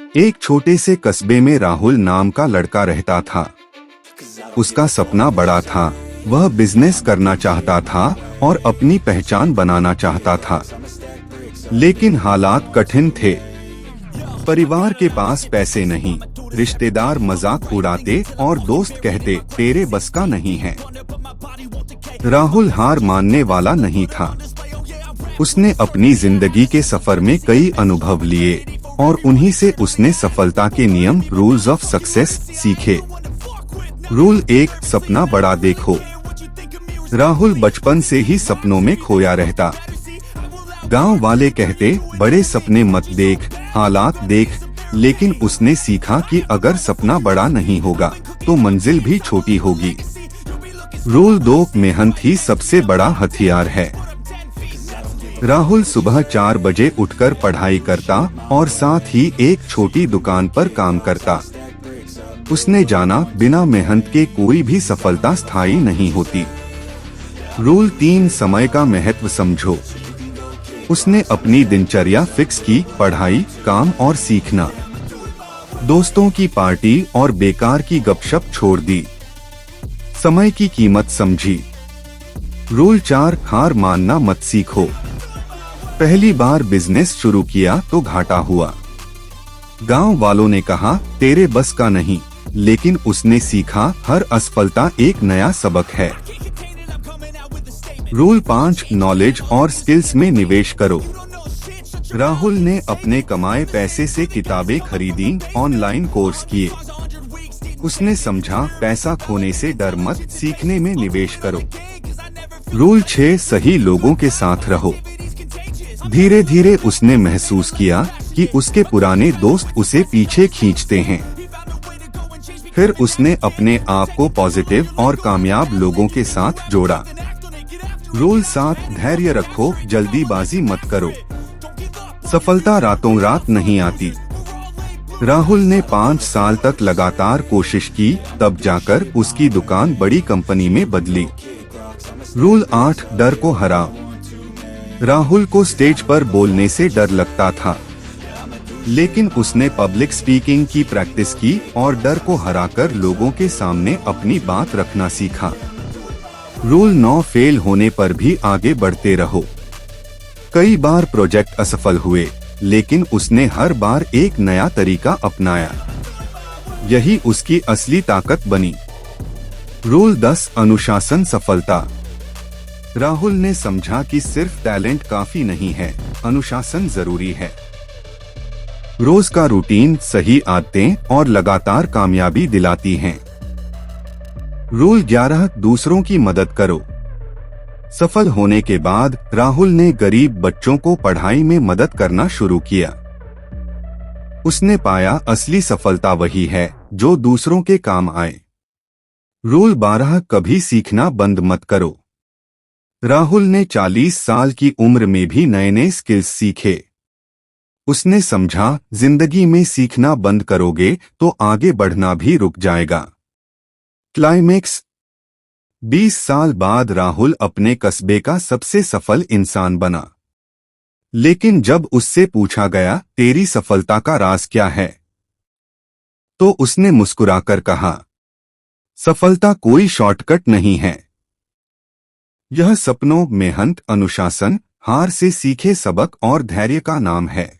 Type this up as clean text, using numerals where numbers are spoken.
एक छोटे से कस्बे में राहुल नाम का लड़का रहता था। उसका सपना बड़ा था। वह बिजनेस करना चाहता था और अपनी पहचान बनाना चाहता था, लेकिन हालात कठिन थे। परिवार के पास पैसे नहीं, रिश्तेदार मजाक उड़ाते और दोस्त कहते तेरे बस का नहीं है। राहुल हार मानने वाला नहीं था। उसने अपनी जिंदगी के सफर में कई अनुभव लिए और उन्हीं से उसने सफलता के नियम, रूल्स ऑफ सक्सेस सीखे। रूल 1, सपना बड़ा देखो। राहुल बचपन से ही सपनों में खोया रहता। गांव वाले कहते बड़े सपने मत देख, हालात देख, लेकिन उसने सीखा कि अगर सपना बड़ा नहीं होगा तो मंजिल भी छोटी होगी। रूल 2, मेहनत ही सबसे बड़ा हथियार है। राहुल सुबह 4 बजे उठकर पढ़ाई करता और साथ ही एक छोटी दुकान पर काम करता। उसने जाना बिना मेहनत के कोई भी सफलता स्थायी नहीं होती। रूल 3, समय का महत्व समझो। उसने अपनी दिनचर्या फिक्स की, पढ़ाई, काम और सीखना। दोस्तों की पार्टी और बेकार की गपशप छोड़ दी। समय की कीमत समझी। रूल 4, हार मानना मत सीखो। पहली बार बिजनेस शुरू किया तो घाटा हुआ। गांव वालों ने कहा तेरे बस का नहीं, लेकिन उसने सीखा हर असफलता एक नया सबक है। रूल 5, नॉलेज और स्किल्स में निवेश करो। राहुल ने अपने कमाए पैसे से किताबें खरीदी, ऑनलाइन कोर्स किए। उसने समझा पैसा खोने से डर मत, सीखने में निवेश करो। रूल 6, सही लोगों के साथ रहो। धीरे धीरे उसने महसूस किया कि उसके पुराने दोस्त उसे पीछे खींचते हैं। फिर उसने अपने आप को पॉजिटिव और कामयाब लोगों के साथ जोड़ा। रूल 7, धैर्य रखो, जल्दीबाजी मत करो। सफलता रातों रात नहीं आती। राहुल ने 5 साल तक लगातार कोशिश की, तब जाकर उसकी दुकान बड़ी कंपनी में बदली। रूल 8, डर को हराओ। राहुल को स्टेज पर बोलने से डर लगता था, लेकिन उसने पब्लिक स्पीकिंग की प्रैक्टिस की और डर को हराकर लोगों के सामने अपनी बात रखना सीखा। रूल 9, फेल होने पर भी आगे बढ़ते रहो। कई बार प्रोजेक्ट असफल हुए, लेकिन उसने हर बार एक नया तरीका अपनाया। यही उसकी असली ताकत बनी। रूल 10, अनुशासन सफलता। राहुल ने समझा कि सिर्फ टैलेंट काफी नहीं है, अनुशासन जरूरी है। रोज का रूटीन, सही आदतें और लगातार कामयाबी दिलाती हैं। रूल 11, दूसरों की मदद करो। सफल होने के बाद राहुल ने गरीब बच्चों को पढ़ाई में मदद करना शुरू किया। उसने पाया असली सफलता वही है जो दूसरों के काम आए। रूल 12, कभी सीखना बंद मत करो। राहुल ने 40 साल की उम्र में भी नए नए स्किल्स सीखे। उसने समझा जिंदगी में सीखना बंद करोगे तो आगे बढ़ना भी रुक जाएगा। क्लाइमेक्स, 20 साल बाद राहुल अपने कस्बे का सबसे सफल इंसान बना। लेकिन जब उससे पूछा गया तेरी सफलता का राज क्या है, तो उसने मुस्कुराकर कहा, सफलता कोई शॉर्टकट नहीं है। यह सपनों, मेहनत, अनुशासन, हार से सीखे सबक और धैर्य का नाम है।